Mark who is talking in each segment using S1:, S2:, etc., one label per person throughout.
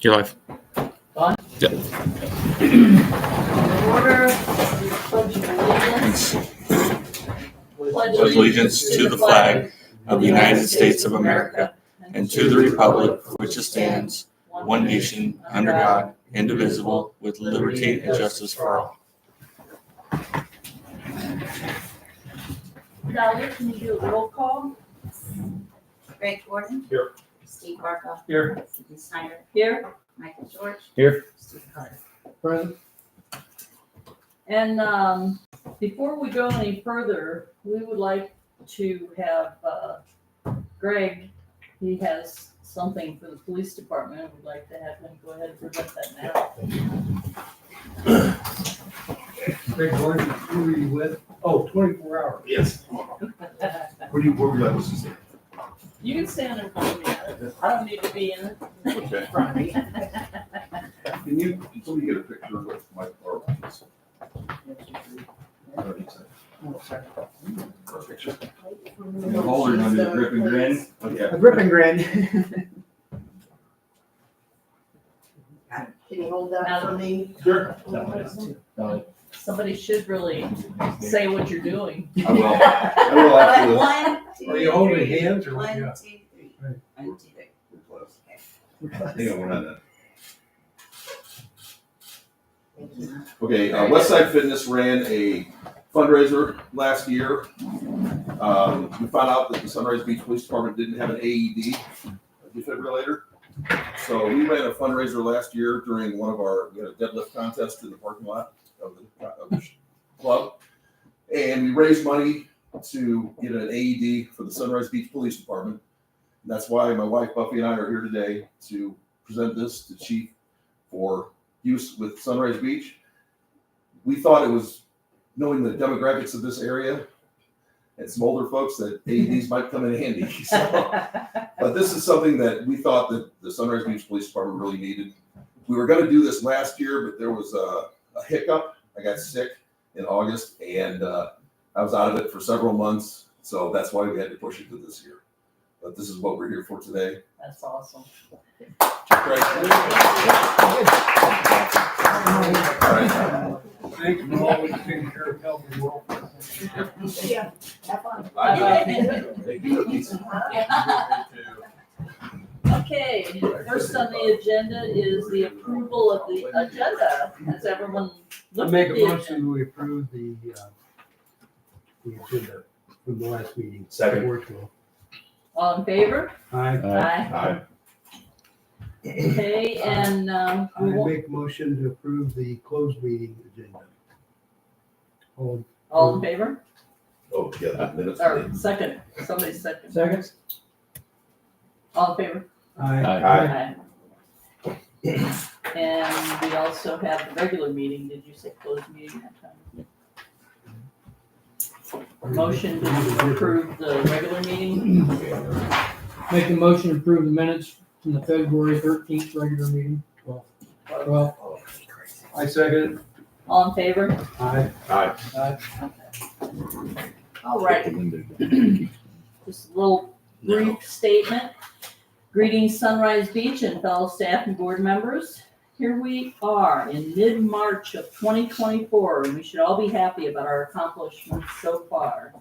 S1: You're live.
S2: On?
S1: Yep.
S2: Order, pledge
S1: Allegiance to the flag of the United States of America and to the republic for which it stands, one nation, under God, indivisible, with liberty and justice for all.
S2: Valerie, can you do a roll call?
S3: Greg Gordon.
S1: Here.
S3: Steve Barkov.
S1: Here.
S3: Stephen Snyder.
S2: Here.
S3: Michael George.
S1: Here.
S3: Steve Carter.
S1: Present.
S2: And before we go any further, we would like to have Greg, he has something for the police department. We'd like to have him go ahead and present that now.
S4: Greg Gordon, who are you with? Oh, 24 hours.
S5: Yes. Where would you like us to say?
S2: You can stand in front of me. I don't need to be in it.
S5: Okay. Can somebody get a picture with my car? Picture.
S1: The holder's under the grip and grin.
S5: Okay.
S4: A grip and grin.
S6: Can you hold that for me?
S5: Sure.
S2: Somebody should really say what you're doing.
S5: I will. I will after this.
S3: 1, 2,
S4: Are you holding
S3: 3.
S4: hands or what?
S3: 1, 2,
S4: Yeah.
S3: 3.
S4: Right.
S3: 1, 2, 3.
S5: Hang on, we're not done.
S3: Thank you.
S5: Okay, Westside Fitness ran a fundraiser last year. We found out that the Sunrise Beach Police Department didn't have an AED, a defibrillator. So we ran a fundraiser last year during we had a deadlift contest in the parking lot of the club. And we raised money to get an AED for the Sunrise Beach Police Department. And that's why my wife Buffy and I are here today to present this to Chief for use with Sunrise Beach. We thought it was, knowing the demographics of this area and some older folks, that AEDs might come in handy. So, but this is something that we thought that the Sunrise Beach Police Department really needed. We were going to do this last year, but there was a hiccup. I got sick in August, and I was out of it for several months. So that's why we had to push it to this year. But this is what we're here for today.
S2: That's awesome.
S5: Great.
S4: Thanks for always taking care of health and welfare.
S6: Yeah, have fun.
S5: Thank you.
S2: Okay, first on the agenda is the approval of the agenda. Has everyone
S4: I
S2: looked
S4: make
S2: at
S4: a
S2: the
S4: motion
S2: agenda?
S4: we approve the agenda from the last meeting.
S5: Second.
S4: Virtual.
S2: All in favor?
S4: Aye.
S2: Aye. Okay, and
S4: I
S2: we won't,
S4: make a motion to approve the closed meeting agenda.
S2: all in favor?
S5: Oh, yeah, the minutes.
S2: Or second, somebody second.
S4: Seconds?
S2: All in favor?
S4: Aye.
S2: Aye. And we also have the regular meeting. Did you say closed meeting that time? Motion to approve the regular meeting?
S7: Make a motion to approve the minutes from the February 13th regular meeting. Well,
S4: I second.
S2: All in favor?
S4: Aye.
S2: All right. Just a little brief statement. Greetings, Sunrise Beach and fellow staff and board members. Here we are in mid-March of 2024, and we should all be happy about our accomplishments so far.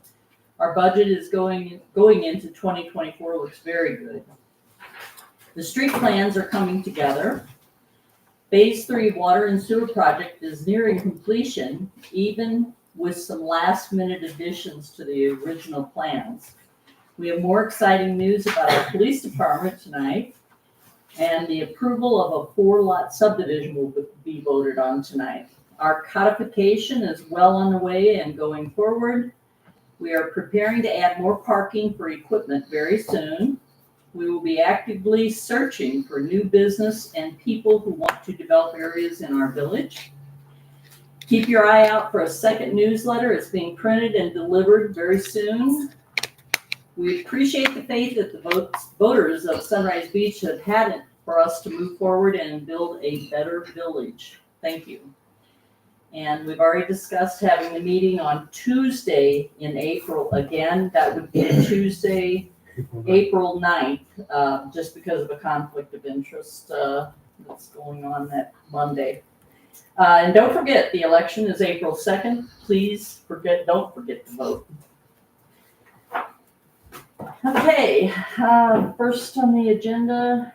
S2: Our budget is going into 2024 looks very good. The street plans are coming together. Phase 3 water and sewer project is nearing completion, even with some last-minute additions to the original plans. We have more exciting news about our police department tonight, and the approval of a 4-lot subdivision will be voted on tonight. Our codification is well underway and going forward. We are preparing to add more parking for equipment very soon. We will be actively searching for new business and people who want to develop areas in our village. Keep your eye out for a second newsletter. It's being printed and delivered very soon. We appreciate the faith that the voters of Sunrise Beach have had it for us to move forward and build a better village. Thank you. And we've already discussed having the meeting on Tuesday in April again. That would be Tuesday, April 9th, just because of a conflict of interest that's going on that Monday. And don't forget, the election is April 2nd. Don't forget to vote. Okay, first on the agenda,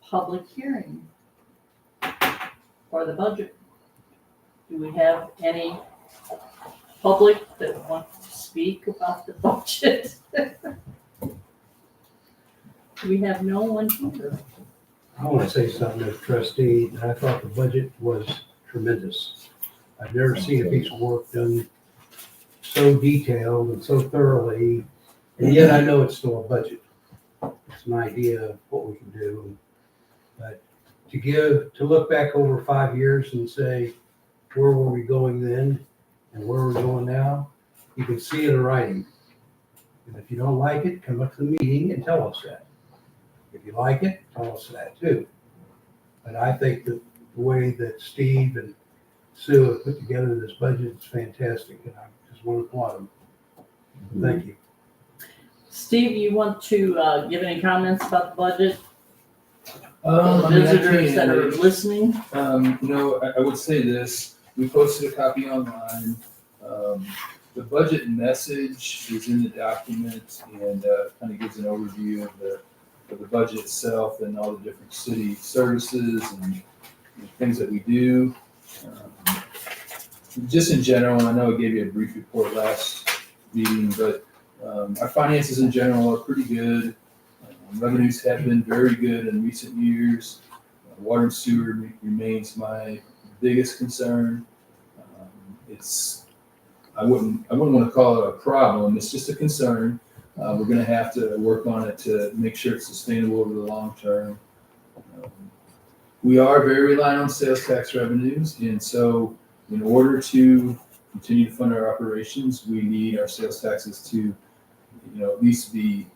S2: public hearing for the budget. Do we have any public that want to speak about the budget? We have no one here.
S4: I want to say something as trustee, I thought the budget was tremendous. I've never seen a piece of work done so detailed and so thoroughly, and yet I know it's still a budget. It's an idea of what we can do, but to look back over 5 years and say, where were we going then and where we're going now, you can see it in writing. And if you don't like it, come up to the meeting and tell us that. If you like it, tell us that too. But I think that the way that Steve and Sue have put together this budget is fantastic, and I just want to applaud them. Thank you.
S2: Steve, you want to give any comments about the budget?
S8: I
S2: The
S8: mean, I
S2: visitors that are
S8: can.
S2: listening?
S8: I would say this, we posted a copy online. The budget message is in the document and kind of gives an overview of the budget itself and all the different city services and things that we do. Just in general, I know I gave you a brief report last meeting, but our finances in general are pretty good. Revenues have been very good in recent years. Water and sewer remains my biggest concern. I wouldn't want to call it a problem. It's just a concern. We're going to have to work on it to make sure it's sustainable over the long term. We are very reliant on sales tax revenues, and so in order to continue to fund our operations, we need our sales taxes to, at least be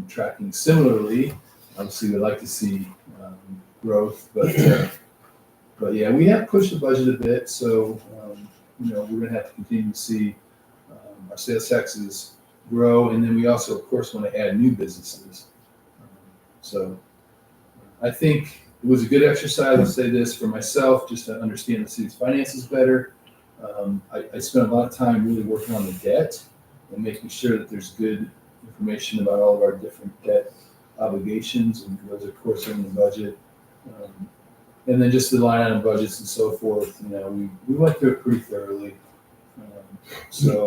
S8: tracking similarly. Obviously, we'd like to see growth, but yeah, we have pushed the budget a bit, so we're going to have to continue to see our sales taxes grow, and then we also, of course, want to add new businesses. So I think it was a good exercise. I'll say this for myself, just to understand the city's finances better. I spent a lot of time really working on the debt and making sure that there's good information about all of our different debt obligations, and those, of course, are in the budget. And then just the line item budgets and so forth. We went through it pretty thoroughly. So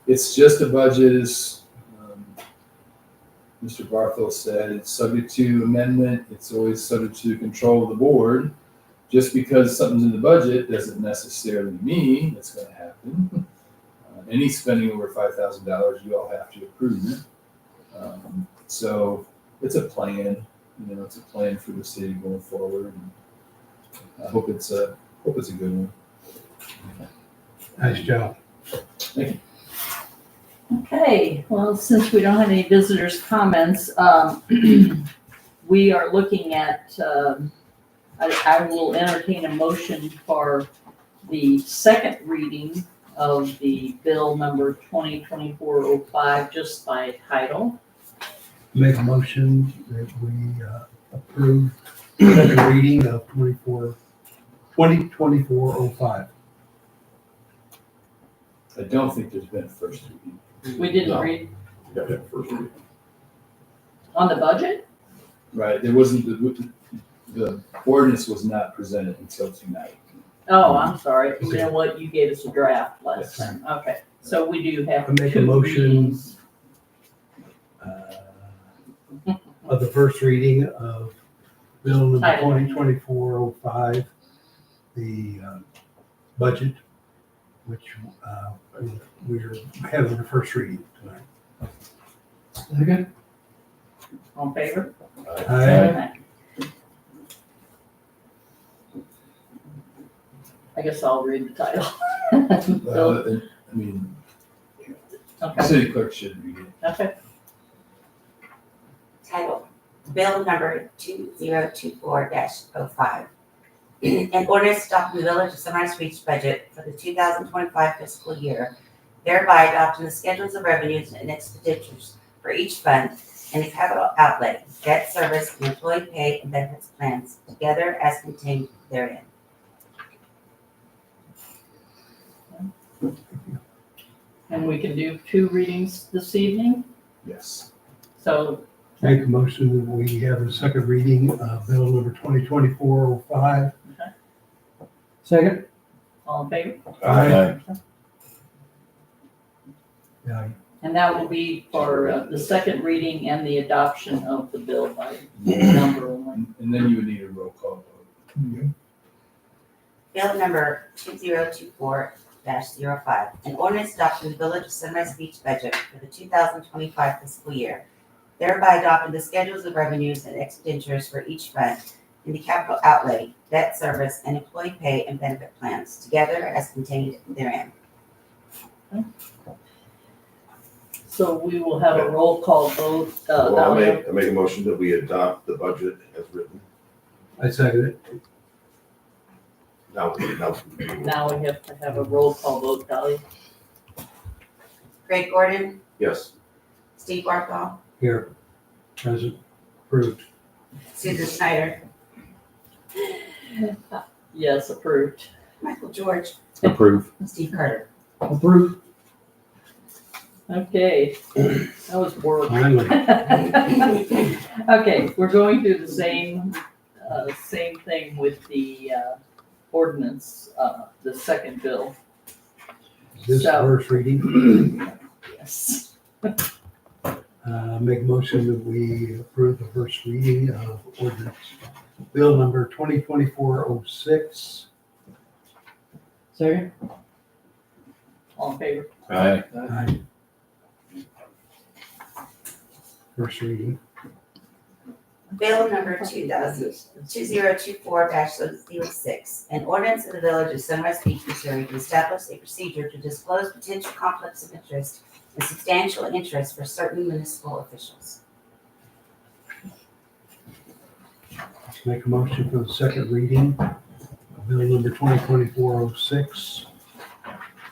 S8: it's just a budget, as Mr. Barthel said. It's subject to amendment. It's always subject to control of the board. Just because something's in the budget doesn't necessarily mean it's going to happen. Any spending over $5,000, you all have to approve it. So it's a plan. It's a plan for the city going forward. And I hope it's a good one.
S4: Nice job.
S8: Thank you.
S2: Okay, well, since we don't have any visitors' comments, we are looking at, I will entertain a motion for the second reading of the bill number 2024-05, just by title.
S4: Make a motion that we approve second reading of 2024-05.
S8: I don't think there's been a first reading.
S2: We didn't
S5: No.
S2: read
S5: Got that first reading.
S2: on the budget?
S8: Right, there wasn't, the ordinance was not presented until tonight.
S2: Oh, I'm sorry. You know what? You gave us a draft last time. Okay, so we do have
S4: I make a
S2: two
S4: motion.
S2: readings.
S4: Of the first reading of bill number
S2: Title.
S4: 2024-05, the budget, which we're having the first reading tonight.
S8: Okay.
S2: All in favor?
S4: Aye.
S2: I guess I'll read the title.
S8: I mean, the
S2: Okay,
S8: city clerk should read it.
S2: okay.
S3: Title, Bill number 2024-05. An ordinance adopting the Village of Sunrise Beach budget for the 2025 fiscal year, thereby adopting the schedules of revenues and expenditures for each fund and the capital outlay, debt service, and employee pay and benefits plans, together as contained therein.
S2: And we can do 2 readings this evening,
S8: Yes.
S2: so
S4: Make a motion that we have a second reading of bill number 2024-05.
S7: Second?
S2: all in favor?
S4: Aye. Yeah,
S2: And that will be for the second reading and the adoption of the bill by number only.
S8: And then you would need a roll call vote.
S3: Bill number 2024-05, an ordinance adopting the Village of Sunrise Beach budget for the 2025 fiscal year, thereby adopting the schedules of revenues and expenditures for each fund in the capital outlay, debt service, and employee pay and benefit plans, together as contained therein.
S2: So we will have a roll call vote.
S9: Well, I
S2: Dahlia.
S9: make a motion that we adopt the budget as written.
S4: I second it.
S2: Now we have to have a roll call vote, Dahlia.
S3: Greg Gordon,
S9: Yes.
S3: Steve Barthol,
S4: Here, present, approved.
S3: Susan Snyder,
S2: Yes, approved.
S3: Michael George,
S1: Approve.
S3: and Steve Carter.
S7: Approved.
S2: Okay, that was work.
S4: Finally.
S2: Okay, we're going through the same thing with the ordinance, the second bill.
S4: Is this
S2: So-
S4: first reading?
S2: Yes.
S4: Make a motion that we approve the first reading of ordinance bill number 2024-06.
S7: Second?
S2: All in favor?
S1: Aye.
S4: Aye. First reading.
S3: Bill number 2024-06, an ordinance of the Village of Sunrise Beach, Missouri to establish a procedure to disclose potential conflicts of interest and substantial interest for certain municipal officials.
S4: Make a motion for the second reading of bill number 2024-06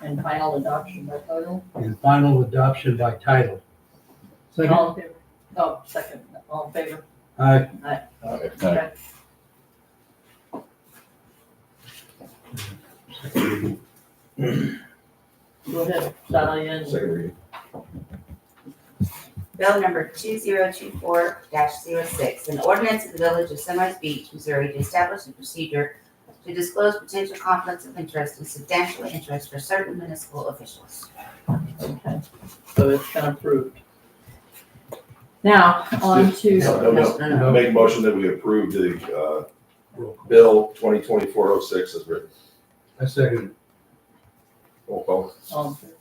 S2: And final adoption by title?
S4: and final adoption by title.
S7: Second?
S2: All in favor? Oh, second, all in favor?
S4: Aye.
S2: Okay.
S4: Second reading.
S2: Go ahead, Dahlia.
S9: Second reading.
S3: Bill number 2024-06, an ordinance of the Village of Sunrise Beach, Missouri to establish a procedure to disclose potential conflicts of interest and substantial interest for certain municipal officials.
S2: Okay, so it's been approved. Now, on to.
S9: No. Make a motion that we approve the, bill 2024-06 as written.
S4: I second.
S9: Roll call.
S2: All in favor?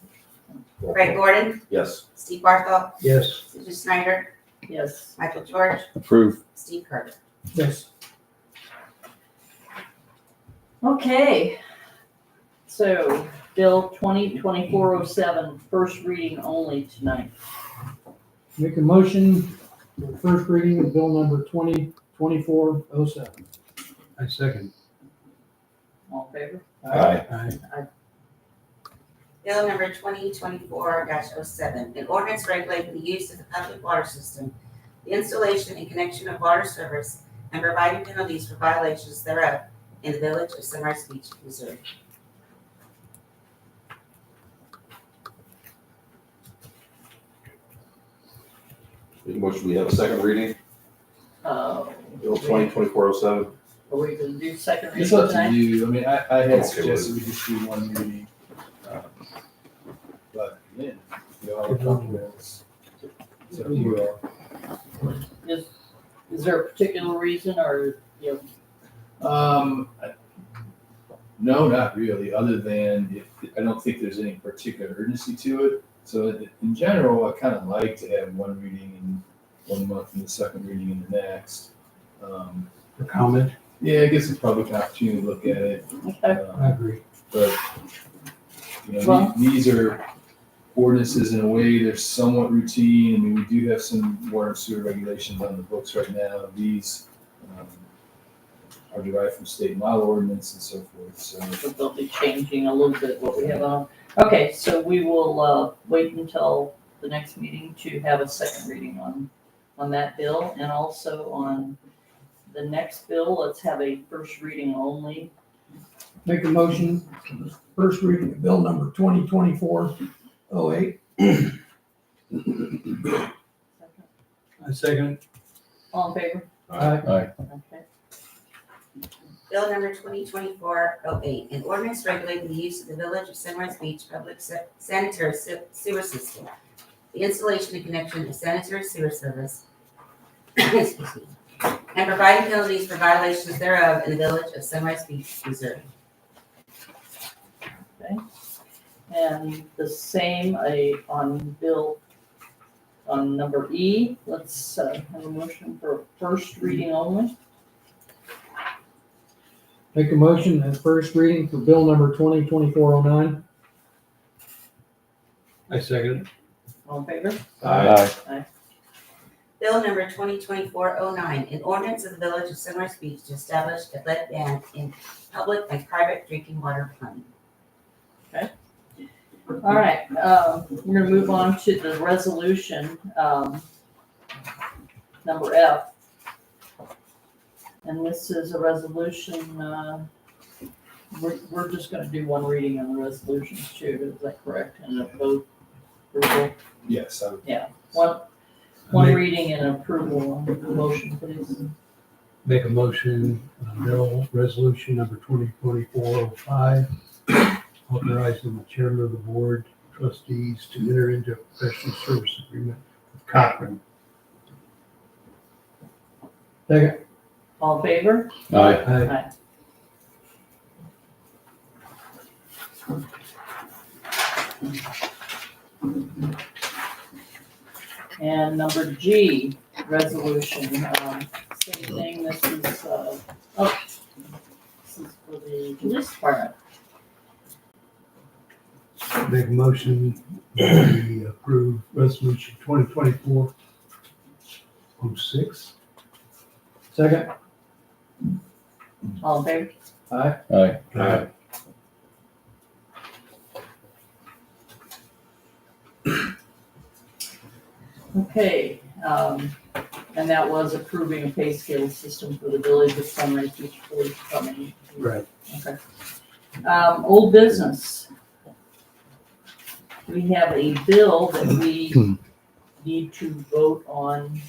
S9: Roll
S3: Greg
S9: call.
S3: Gordon,
S9: Yes.
S3: Steve Barthol,
S4: Yes.
S3: Susan Snyder,
S2: Yes.
S3: Michael George,
S1: Approve.
S3: Steve Carter.
S7: Yes.
S2: Okay, so Bill 2024-07, first reading only tonight.
S7: Make a motion for the first reading of bill number 2024-07.
S4: I second.
S2: All in favor?
S1: Aye.
S4: Aye.
S3: Bill number 2024-07, an ordinance regulating the use of the public water system, the installation and connection of water service, and providing penalties for violations thereof in the Village of Sunrise Beach, Missouri.
S9: Make a motion we have a second reading,
S2: Are
S9: bill 2024-07.
S2: we gonna do second
S8: It's
S2: reading
S8: up to
S2: tonight?
S8: you. I mean, I
S9: Okay,
S8: had
S9: well-
S8: suggested we just do one reading. But, yeah, you all are comfortable. It's up to you all.
S2: Is there a particular reason or, you know,
S8: No, not really, other than I don't think there's any particular urgency to it. So in general, I kind of like to have one reading in 1 month and the second reading in the next.
S4: For comment?
S8: Yeah, it gives the public an opportunity to look at it.
S2: okay,
S4: I agree.
S8: But, you know,
S2: Well-
S8: these are ordinances in a way, they're somewhat routine. I mean, we do have some water and sewer regulations on the books right now. These are derived from state model ordinance and so forth, so.
S2: but they'll be changing a little bit what we have on. Okay, so we will, wait until the next meeting to have a second reading on on that bill, and also on the next bill, let's have a first reading only.
S7: Make a motion, first reading of bill number 2024-08.
S4: I second.
S2: All in favor?
S7: Aye.
S2: Okay.
S3: Bill number 2024-08, an ordinance regulating the use of the Village of Sunrise Beach public sanitary sewer system, the installation and connection of sanitary sewer service, excuse me, and providing penalties for violations thereof in the Village of Sunrise Beach, Missouri.
S2: And the same on bill, on number E, let's have a motion for first reading only.
S7: Make a motion as first reading for bill number 2024-09.
S4: I second.
S2: All in favor?
S9: Aye.
S3: Bill number 2024-09, an ordinance of the Village of Sunrise Beach to establish a lead ban in public and private drinking water plumbing.
S2: All right, we're gonna move on to the resolution, number F. And this is a resolution, we're just gonna do one reading on the resolutions too, is that correct? And a vote approval,
S8: Yes, I would.
S2: one reading and approval, motion please.
S4: Make a motion, bill resolution number 2024-05, authorizing the chairman of the board of trustees to enter into a professional service agreement with Cochran.
S7: Second.
S2: All in favor?
S4: Aye.
S2: And number G, resolution, same thing, this is, this is for the police department.
S4: Make a motion that we approve resolution 2024-06.
S7: Second.
S2: All in favor?
S7: Aye.
S9: Aye.
S2: Okay, and that was approving a pay scale system for the Village of Sunrise Beach Police Department.
S4: Right.
S2: Okay. Old business. We have a bill that we need to vote on.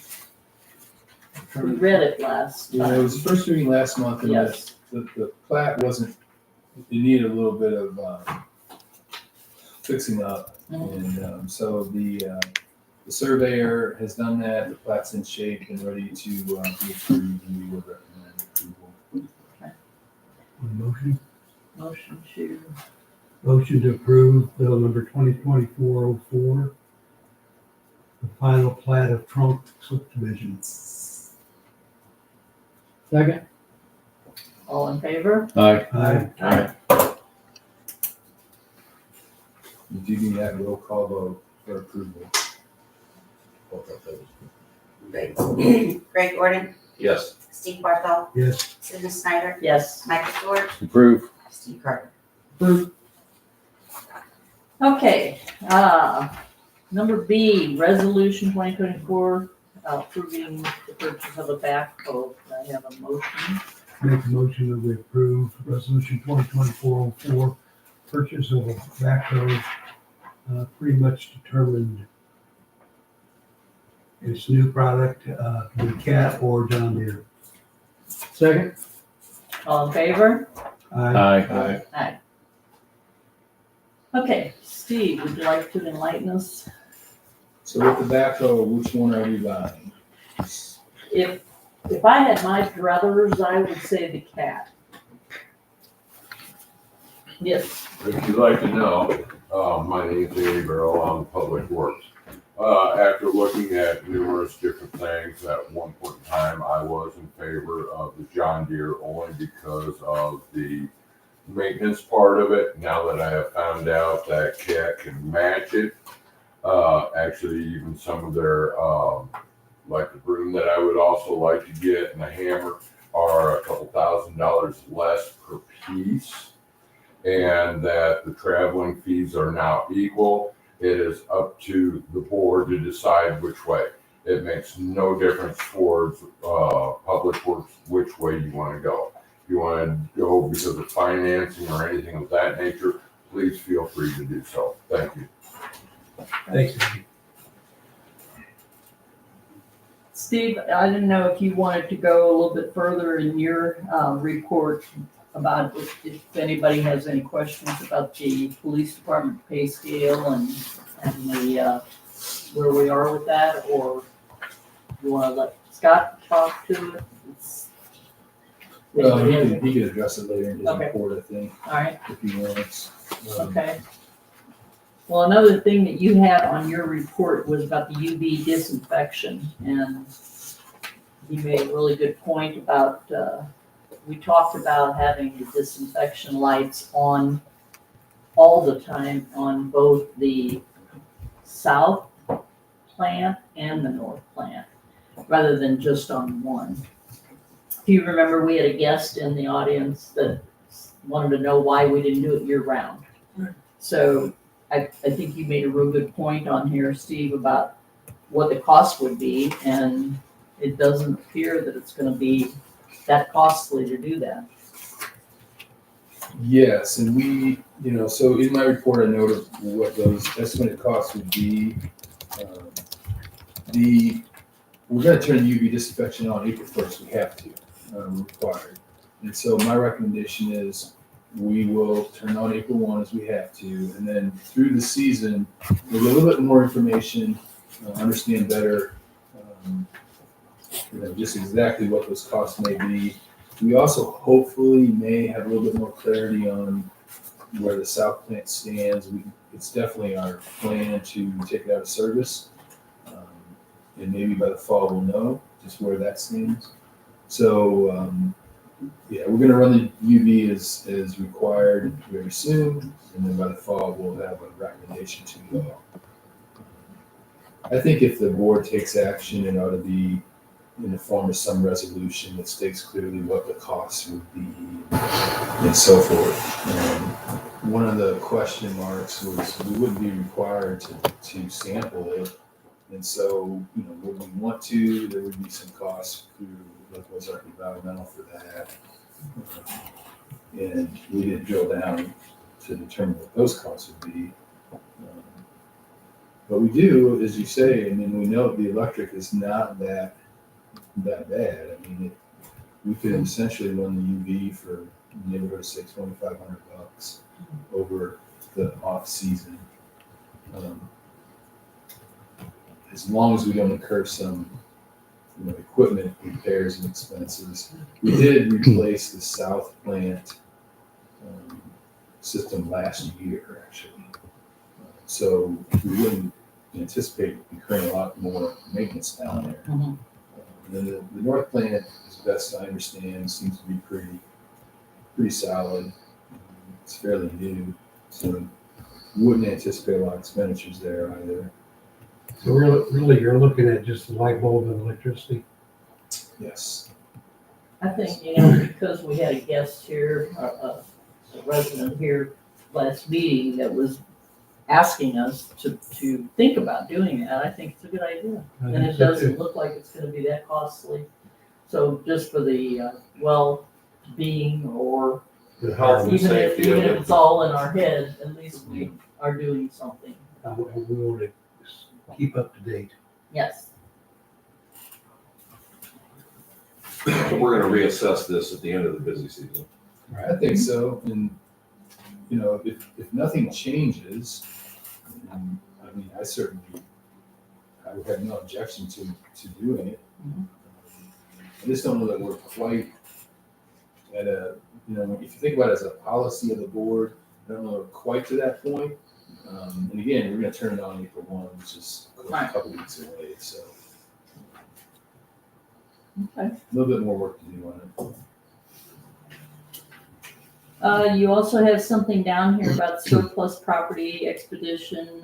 S2: We read it last
S8: Yeah, it
S2: time.
S8: was the first reading last month, and
S2: Yes.
S8: the plat wasn't, it needed a little bit of fixing up. And so the surveyor has done that, the plat's in shape and ready to be approved, and we would recommend approval.
S4: Motion.
S2: Motion
S4: To approve bill number 2024-04, the final plat of Trunk subdivision.
S7: Second.
S2: all in favor?
S4: Aye.
S8: You do need to have a roll call vote for approval.
S3: Greg Gordon,
S9: Yes.
S3: Steve Barthol,
S4: Yes.
S3: Susan Snyder,
S2: Yes.
S3: Michael George,
S9: Approve.
S3: Steve Carter.
S7: Approved.
S2: Okay, number B, resolution 2024, approving the purchase of a backhoe. I have a motion.
S4: Make a motion that we approve resolution 2024-04, purchase of a backhoe, pretty much determined its new product, the Cat or John Deere.
S7: Second.
S2: All in favor?
S4: Aye.
S2: Aye. Okay, Steve, would you like to enlighten us?
S8: So with the backhoe, which one are we buying?
S2: If I had my druthers, I would say the cat. Yes,
S10: If you'd like to know, my name's Andy Barrow, I'm Public Works. After looking at numerous different things, at one point in time, I was in favor of the John Deere only because of the maintenance part of it. Now that I have found out that Cat can match it, actually even some of their, like the broom that I would also like to get and the hammer are a couple $1,000s less per piece. And that the traveling fees are now equal. It is up to the board to decide which way. It makes no difference towards, public works, which way you wanna go. If you wanna go because of financing or anything of that nature, please feel free to do so. Thank you.
S4: Thanks, Andy.
S2: Steve, I didn't know if you wanted to go a little bit further in your report about if anybody has any questions about the police department pay scale and the, where we are with that, or you want to let Scott talk to it?
S8: Well,
S2: Anybody has-
S8: he can address it later in his
S2: Okay.
S8: report, I think,
S2: All right,
S8: if he wants.
S2: okay. Well, another thing that you had on your report was about the UV disinfection, and you made a really good point about, we talked about having the disinfection lights on all the time on both the south plant and the north plant, rather than just on one. Do you remember we had a guest in the audience that wanted to know why we didn't do it year round? So I think you made a real good point on here, Steve, about what the cost would be, and it doesn't appear that it's gonna be that costly to do that.
S8: Yes, and we, so in my report, I noted what those estimated costs would be. We're gonna turn UV disinfection on April 1st, we have to, required. And so my recommendation is we will turn on April 1 as we have to, and then through the season, we'll get a little bit more information, understand better, just exactly what those costs may be. We also hopefully may have a little bit more clarity on where the south plant stands. It's definitely our plan to take it out of service. And maybe by the fall we'll know just where that stands. So, yeah, we're gonna run the UV as required very soon. And then by the fall, we'll have a recommendation to you all. I think if the board takes action, it ought to be in the form of some resolution that states clearly what the costs would be and so forth. One of the question marks was we wouldn't be required to sample it. And so, would we want to, there would be some costs through like Ozark Environmental for that. And we didn't drill down to determine what those costs would be. But we do, as you say, we know the electric is not that bad. We could essentially run the UV for in the neighborhood of say $2,500 over the off season, as long as we don't incur some equipment repairs and expenses. We did replace the south plant system last year, actually, so we wouldn't anticipate incurring a lot more maintenance down there.
S2: Mhm.
S8: And then the north plant, as best I understand, seems to be pretty solid. It's fairly new, so wouldn't anticipate a lot of expenditures there either.
S4: So really, you're looking at just the light bulb and electricity?
S8: Yes.
S2: I think, because we had a guest here, a resident here last meeting that was asking us to think about doing that, I think it's a good idea. And it doesn't look like it's gonna be that costly. So just for the well-being, or
S9: The health and
S2: even
S9: safety of
S2: if
S9: it.
S2: it's all in our head, at least we are doing something.
S4: We want to keep up to date.
S2: Yes.
S9: So we're gonna reassess this at the end of the busy season.
S8: I think so, and, if nothing changes, I would have no objection to doing it.
S2: Mhm.
S8: I just don't know that we're quite at if you think about it as a policy of the board, I don't know we're quite to that point. And again, we're gonna turn it on April 1, which is a
S2: Right.
S8: couple weeks away, so
S2: Okay.
S8: a little bit more work to do on it.
S2: You also have something down here about surplus property expedition.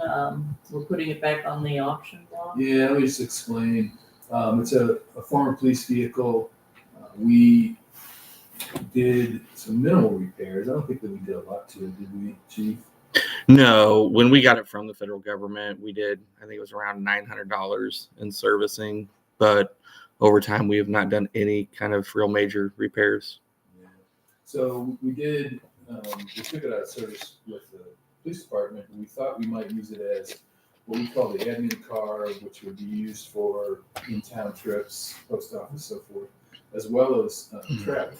S2: We're putting it back on the auction block.
S8: Yeah, let me just explain. It's a former police vehicle. We did some minimal repairs. I don't think that we did a lot to it, did we, Chief?
S1: No, when we got it from the federal government, we did, I think it was around $900 in servicing, but over time we have not done any kind of real major repairs.
S8: Yeah. So we did, we took it out of service with the police department, and we thought we might use it as what we call the admin car, which would be used for in-town trips, post office, so forth, as well as travel.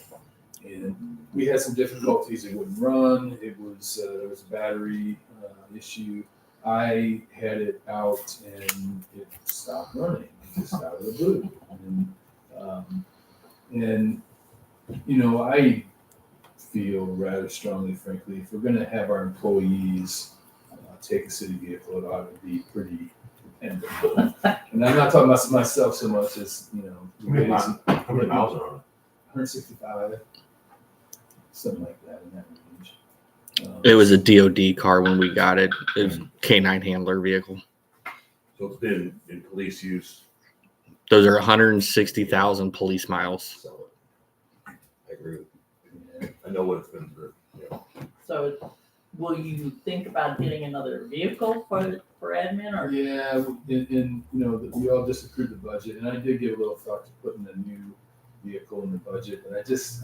S8: And we had some difficulties. It wouldn't run. It was there was a battery issue. I had it out and it stopped running just out of the blue. And you know, I feel rather strongly, frankly, if we're going to have our employees take a city vehicle, it ought to be pretty dependable. And I'm not talking about myself so much as, you know,
S9: How many miles are on
S8: 165, something like that in that range.
S1: It was a DOD car when we got it. It was a K9 handler vehicle.
S9: So it's been in police use.
S1: Those are 160,000 police miles.
S9: So I agree. I know what it's been through. Yeah.
S2: So will you think about getting another vehicle for admin or?
S8: Yeah, and you know, we all just approved the budget, and I did give a little thought to putting a new vehicle in the budget, but I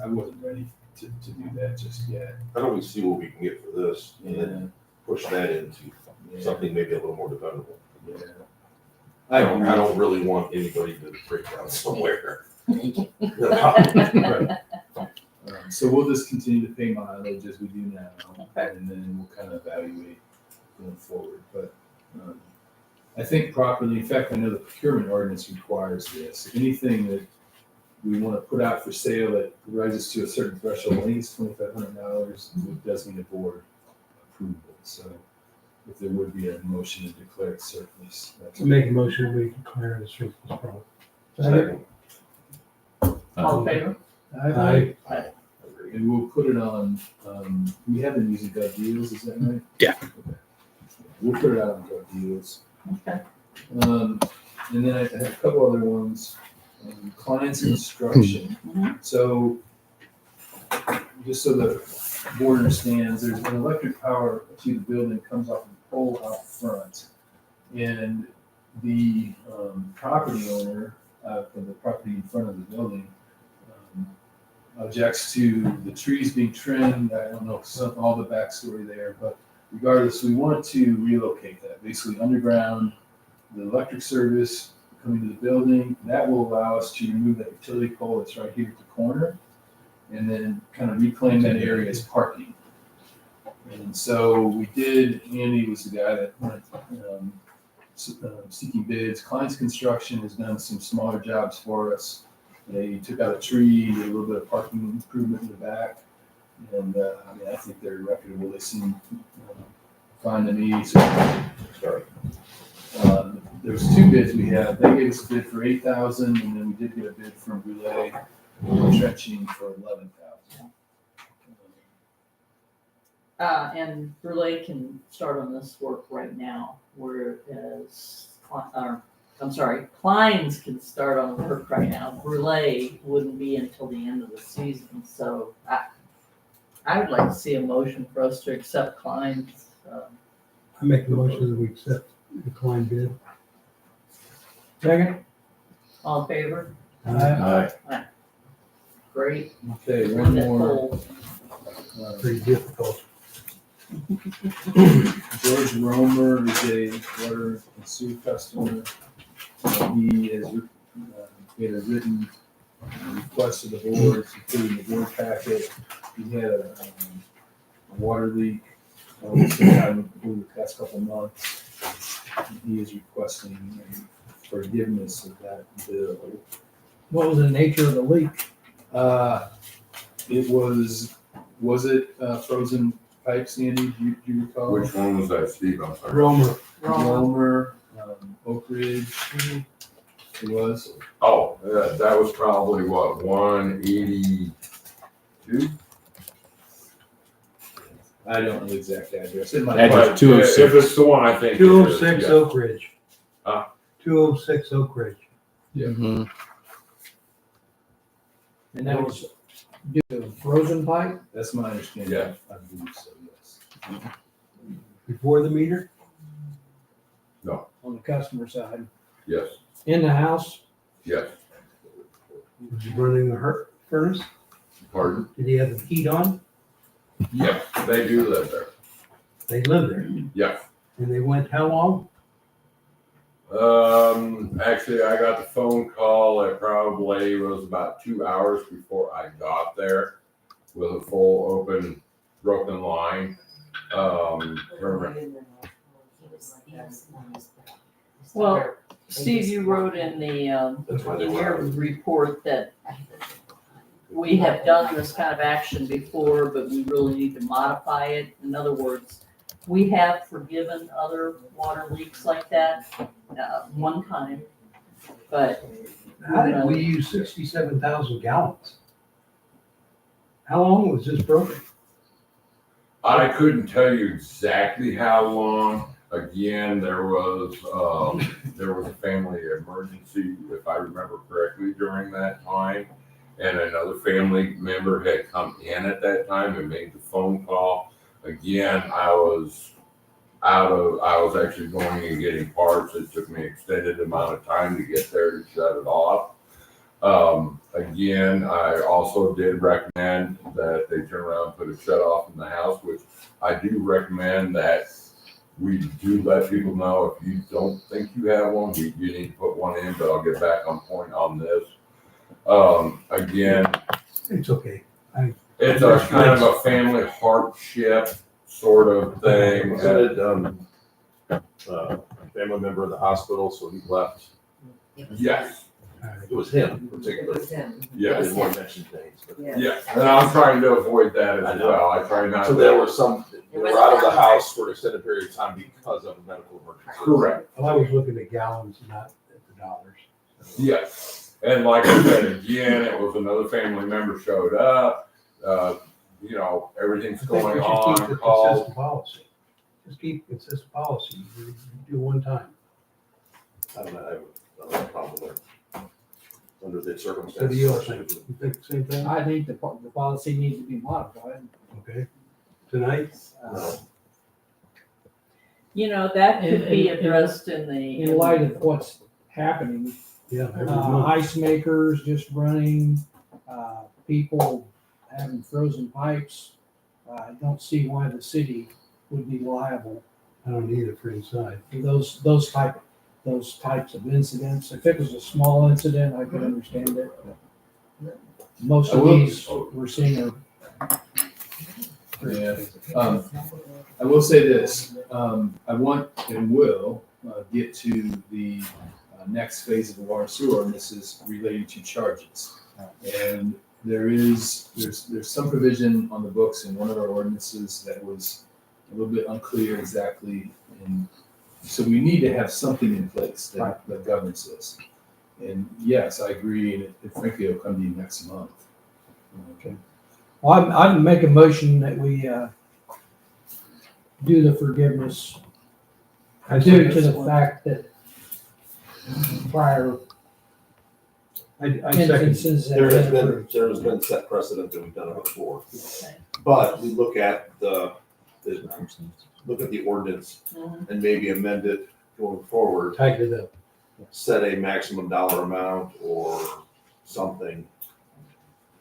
S8: wasn't ready to do that just yet.
S9: How don't we see what we can get for this and
S8: Yeah,
S9: then push that into
S8: yeah,
S9: something maybe a little more dependable?
S8: yeah.
S9: I don't really want anybody to break down somewhere.
S8: Right. So we'll just continue to pay mileage as we do now,
S2: Okay.
S8: and then we'll kind of evaluate going forward. But I think properly, in fact, I know the procurement ordinance requires this. Anything that we want to put out for sale that rises to a certain threshold, I think it's $2,500, it does need a board approval. So if there would be a motion to declare it surplus.
S4: To make a motion, we declare it a surplus product.
S9: Second.
S2: All in favor?
S4: Aye.
S8: And we'll put it on, we have been using Gov Deals, is that right?
S1: Yeah.
S8: Okay. We'll put it out on Gov Deals.
S2: Okay.
S8: And then I have a couple other ones. Clients construction. So, just so the board understands, there's an electric power to the building comes off a pole out front. And the property owner of the property in front of the building objects to the trees being trimmed. I don't know all the backstory there, but regardless, we wanted to relocate that, basically underground the electric service coming to the building. That will allow us to remove that utility pole that's right here at the corner and then kind of reclaim that area as parking. And so we did. Andy was the guy that went seeking bids. Clients Construction has done some smaller jobs for us. They took out a tree, did a little bit of parking improvement in the back, and I mean, I think they're reputable. They seem fine to me. So,
S9: Sorry.
S8: there was two bids we had. They gave us a bid for $8,000, and then we did get a bid from Relay Trenching for $11,000.
S2: And Relay can start on this work right now, whereas, Kleins can start on work right now. Relay wouldn't be until the end of the season, so I would like to see a motion for us to accept Kleins.
S4: I make the motion that we accept the Klein bid.
S7: Second?
S2: All in favor?
S4: Aye.
S2: Great.
S8: Okay, one
S2: That
S8: more.
S2: goal.
S4: Pretty difficult.
S8: George Romer is a water and sewer customer. He has made a written request to the board, including the board packet. He had a water leak sometime over the past couple of months. He is requesting forgiveness of that bill.
S7: What was the nature of the leak?
S8: It was it frozen pipes, Andy? Do you recall?
S10: Which one was that, Steve? I'm sorry.
S4: Romer.
S8: Romer, Oak Ridge. It was.
S10: Oh, that was probably what, 182?
S8: I don't know the exact address. It might
S1: Address
S8: be.
S1: 206.
S10: If it's the one I think. it is,
S4: 206
S10: yeah.
S4: Oak Ridge.
S10: Huh?
S4: 206 Oak Ridge.
S1: Mhm.
S7: And that was due to frozen pipe?
S8: That's my understanding.
S10: Yeah.
S8: I believe so, yes.
S4: Before the meter?
S7: on the customer side.
S10: Yes,
S7: In the house,
S10: yes.
S4: Was he running the furnace?
S10: Pardon?
S4: Did he have the heat on?
S10: Yes, they do live there.
S4: They lived there.
S10: Yes.
S4: And they went how long?
S10: Actually, I got the phone call. It probably was about 2 hours before I got there with a full open, broken line.
S2: Well, Steve, you wrote in
S9: That's why they
S2: in
S9: were
S2: your
S9: out.
S2: report that we have done this kind of action before, but we really need to modify it. In other words, we have forgiven other water leaks like that, one time, but
S4: How did we use 67,000 gallons? How long was this broken?
S10: I couldn't tell you exactly how long. Again, there was a family emergency, if I remember correctly, during that time. And another family member had come in at that time and made the phone call. Again, I was actually going and getting parts. It took me an extended amount of time to get there to shut it off. Again, I also did recommend that they turn around and put a shut off in the house, which I do recommend that we do let people know if you don't think you have one, you need to put one in, but I'll get back on point on this. Again,
S4: It's okay.
S10: it's a kind of a family hardship sort of thing.
S9: Was it, family member of the hospital, so he left?
S10: Yes,
S9: It was him particularly. I
S10: yes,
S9: didn't want to mention names, but.
S10: yes, and I'm trying to avoid that
S9: I
S10: as
S9: know.
S10: well. I try not
S9: So
S10: to.
S9: there were some, they were out of the house for an extended period of time because of a medical emergency.
S10: Correct.
S4: Well, I was looking at gallons, not at the dollars.
S10: Yes, and like I said, again, it was another family member showed up, everything's
S4: I think we
S10: going
S4: should
S10: on,
S4: keep the
S10: called.
S4: consistent policy. Just keep consistent policy. You do one time.
S9: I don't have a problem with it. Under the
S4: What
S9: circumstances.
S4: do you all think? You think the same thing?
S7: I think the policy needs to be modified.
S4: Okay. Tonight?
S2: that could be
S7: In-
S2: addressed in the.
S7: In light of what's happening,
S4: Yeah. every month.
S7: ice makers just running, people having frozen pipes. I don't see why the city would be liable
S4: I don't need it for inside.
S7: for those types of incidents. If it was a small incident, I could understand it. but Most of these we're seeing are.
S8: Yeah. I will say this, I want and will get to the next phase of the water sewer, and this is related to charges. And there's some provision on the books in one of our ordinances that was a little bit unclear exactly. And so we need to have something in place that governs this. And yes, I agree, and it frankly, it'll come to you next month.
S7: Okay. Well, I'd make a motion that we do the forgiveness due to the fact that prior
S4: I second.
S7: instances have
S9: There has
S7: been
S9: been,
S7: approved.
S9: there has been set precedent that we've done it before. But we look at look at the ordinance
S2: Mhm.
S9: and maybe amend it going forward,
S4: Tighten it up.
S9: set a maximum dollar amount or something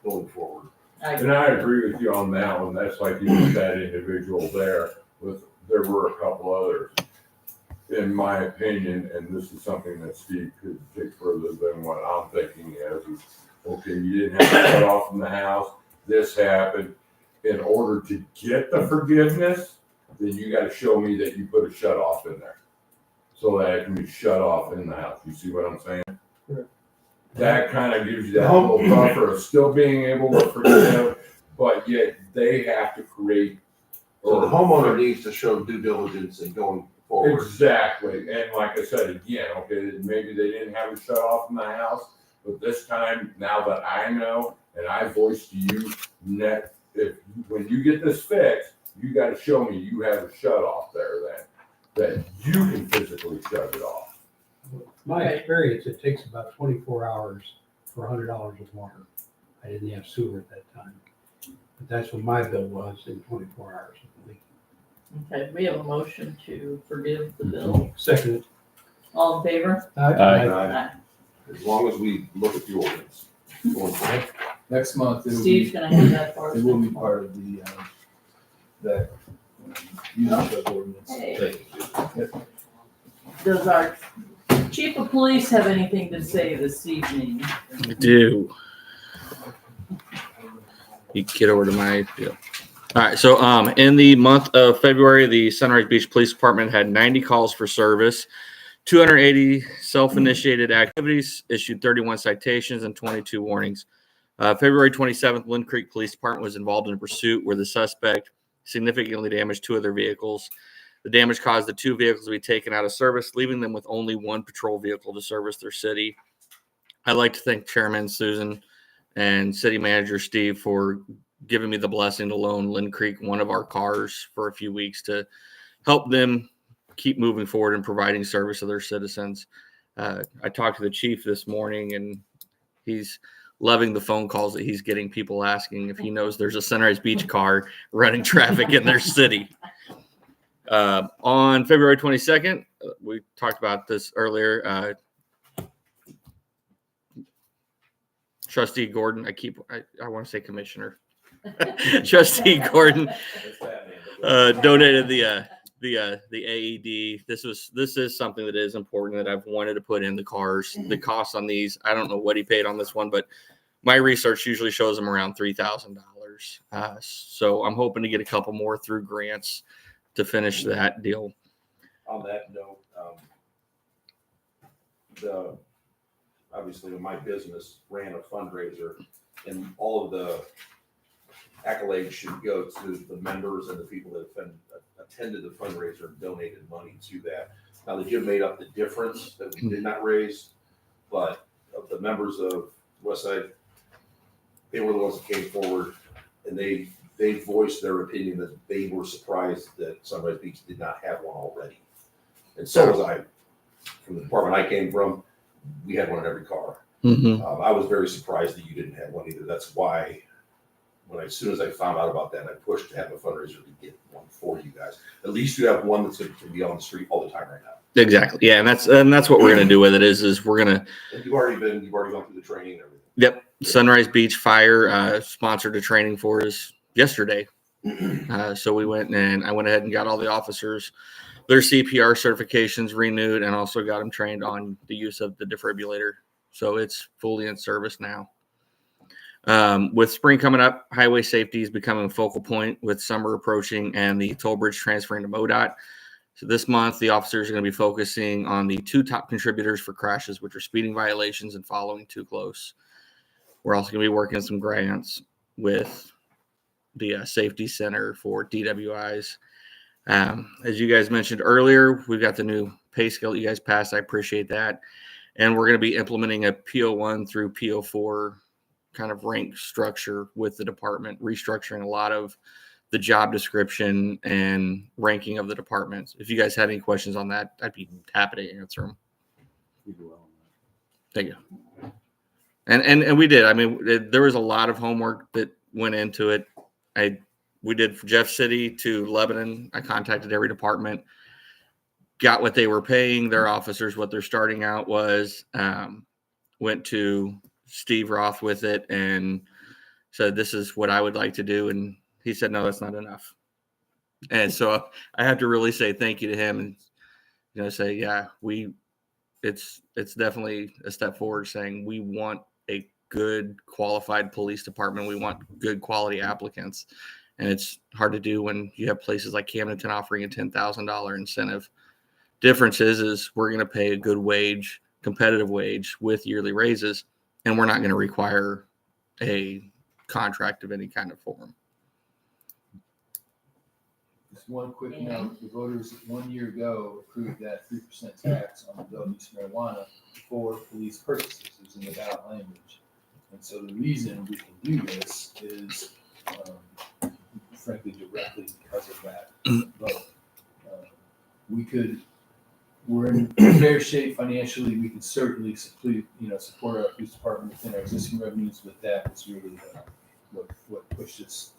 S9: going forward.
S10: And I agree with you on that one. That's like you with that individual there. There were a couple others. In my opinion, and this is something that Steve could take further than what I'm thinking is, okay, you didn't have to shut off from the house. This happened. In order to get the forgiveness, then you gotta show me that you put a shut off in there. So that it can be shut off in the house. You see what I'm saying?
S7: Correct.
S10: That kind of gives you that little buffer of still being able to forgive, but yet they have to create.
S9: So the homeowner needs to show due diligence in going forward.
S10: Exactly, and like I said, again, okay, maybe they didn't have a shut off in the house, but this time, now that I know, and I voiced to you, when you get this fixed, you gotta show me you have a shut off there then, that you can physically shut it off.
S4: My experience, it takes about 24 hours for $100 of water. I didn't have sewer at that time. But that's what my bill was in 24 hours.
S2: Okay, we have a motion to forgive the bill.
S4: Second.
S2: All in favor?
S9: Aye. As long as we look at the ordinance. going forward.
S8: Next month, it will
S2: Steve's
S8: be,
S2: gonna have that for us.
S8: it will be part of the, that, use of ordinance.
S2: Hey.
S9: Thank you.
S2: Does our chief of police have anything to say this evening?
S1: I do. You get over to my deal. All right. So, in the month of February, the Sunrise Beach Police Department had 90 calls for service, 280 self-initiated activities, issued 31 citations and 22 warnings. February 27th, Lynn Creek Police Department was involved in a pursuit where the suspect significantly damaged 2 of their vehicles. The damage caused the 2 vehicles to be taken out of service, leaving them with only 1 patrol vehicle to service their city. I'd like to thank Chairman Susan and City Manager Steve for giving me the blessing to loan Lynn Creek one of our cars for a few weeks to help them keep moving forward and providing service to their citizens. I talked to the chief this morning, and he's loving the phone calls that he's getting, people asking if he knows there's a Sunrise Beach car running traffic in their city. On February 22nd, we talked about this earlier. Trustee Gordon, I want to say Commissioner. Trustee Gordon donated the AED. This is something that is important that I've wanted to put in the cars. The cost on these, I don't know what he paid on this one, but my research usually shows them around $3,000. So I'm hoping to get a couple more through grants to finish that deal.
S9: On that note, obviously my business ran a fundraiser, and all of the accolades should go to the members and the people that have attended the fundraiser and donated money to that. Now, the gym made up the difference that we did not raise, but of the members of Westside, they were the ones that came forward, and they voiced their opinion that they were surprised that Sunrise Beach did not have one already. And so was I. From the department I came from, we had one in every car.
S1: Mm-hmm.
S9: I was very surprised that you didn't have one either. That's why, as soon as I found out about that, I pushed to have a fundraiser to get one for you guys. At least you have one that's going to be on the street all the time right now.
S1: Exactly. Yeah, and that's what we're gonna do with it. Is we're gonna.
S9: And you've already gone through the training and everything.
S1: Yep. Sunrise Beach Fire sponsored a training for us yesterday. So we went, and I went ahead and got all the officers their CPR certifications renewed, and also got them trained on the use of the defibrillator. So it's fully in service now. With spring coming up, highway safety is becoming a focal point with summer approaching and the toll bridge transferring to MoDOT. So this month, the officers are going to be focusing on the 2 top contributors for crashes, which are speeding violations and following too close. We're also going to be working some grants with the Safety Center for DWIs. As you guys mentioned earlier, we've got the new pay scale that you guys passed. I appreciate that. And we're going to be implementing a PO1 through PO4 kind of rank structure with the department, restructuring a lot of the job description and ranking of the departments. If you guys had any questions on that, I'd be happy to answer them. Thank you. And we did. I mean, there was a lot of homework that went into it. We did from Jeff City to Lebanon. I contacted every department, got what they were paying their officers, what their starting out was, went to Steve Roth with it and said, this is what I would like to do. And he said, no, that's not enough. And so I have to really say thank you to him and, say, yeah, it's definitely a step forward saying we want a good qualified police department. We want good quality applicants. And it's hard to do when you have places like Camdenton offering a $10,000 incentive. Difference is we're going to pay a good wage, competitive wage with yearly raises, and we're not going to require a contract of any kind of form.
S8: Just one quick note, the voters 1 year ago approved that 3% tax on adult use marijuana for police purposes. It was in the ballot language. And so the reason we can do this is frankly directly because of that vote. We're in fair shape financially. We can certainly support our police department within our existing revenues, but that was really what pushed us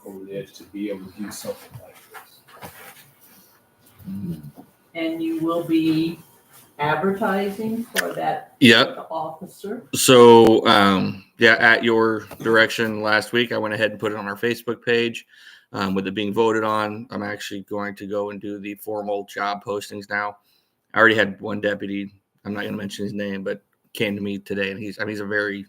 S8: over the edge to be able to do something like this.
S2: And you will be advertising for that
S1: Yep.
S2: officer.
S1: So, yeah, at your direction last week, I went ahead and put it on our Facebook page. With it being voted on, I'm actually going to go and do the formal job postings now. I already had one deputy. I'm not going to mention his name, but came to me today, and he's a very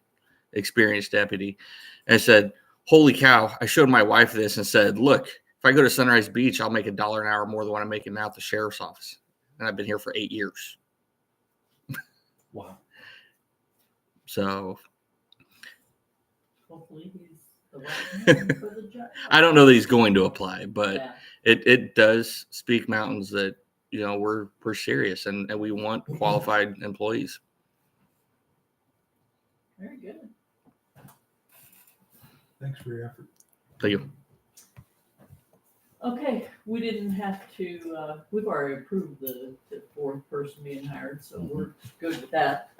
S1: experienced deputy, and said, "Holy cow!" I showed my wife this and said, "Look, if I go to Sunrise Beach, I'll make $1 an hour more than what I'm making now at the sheriff's office, and I've been here for 8 years."
S7: Wow.
S1: So
S2: Hopefully he's the right man for the job.
S1: I don't know that he's going to apply, but
S2: Yeah.
S1: it does speak mountains that, you know, we're serious and we want qualified employees.
S2: Very good.
S4: Thanks for your effort.
S1: Thank you.
S2: Okay, we didn't have to, we've already approved the fourth person being hired, so we're good with that.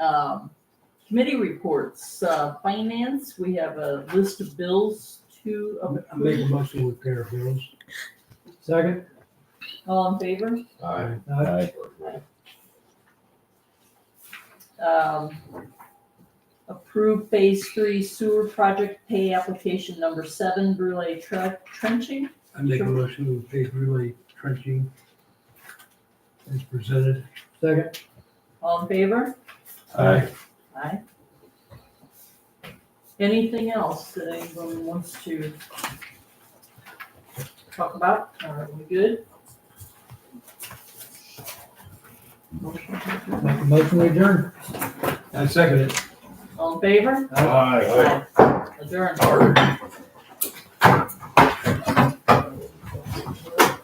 S2: Committee reports, finance, we have a list of bills to
S4: I make a
S2: approve.
S4: motion with pair of bills.
S7: Second?
S2: All in favor?
S7: Aye.
S2: Approve phase 3 sewer project pay application number 7, Brule trenching.
S4: I make a motion with pay relay trenching as presented.
S7: Second?
S2: All in favor?
S4: Aye.
S2: Aye. Anything else that anyone wants to talk about? Are we good?
S7: Make a motion to adjourn.
S4: I second it.
S2: All in favor?
S7: Aye.
S2: Adjourned.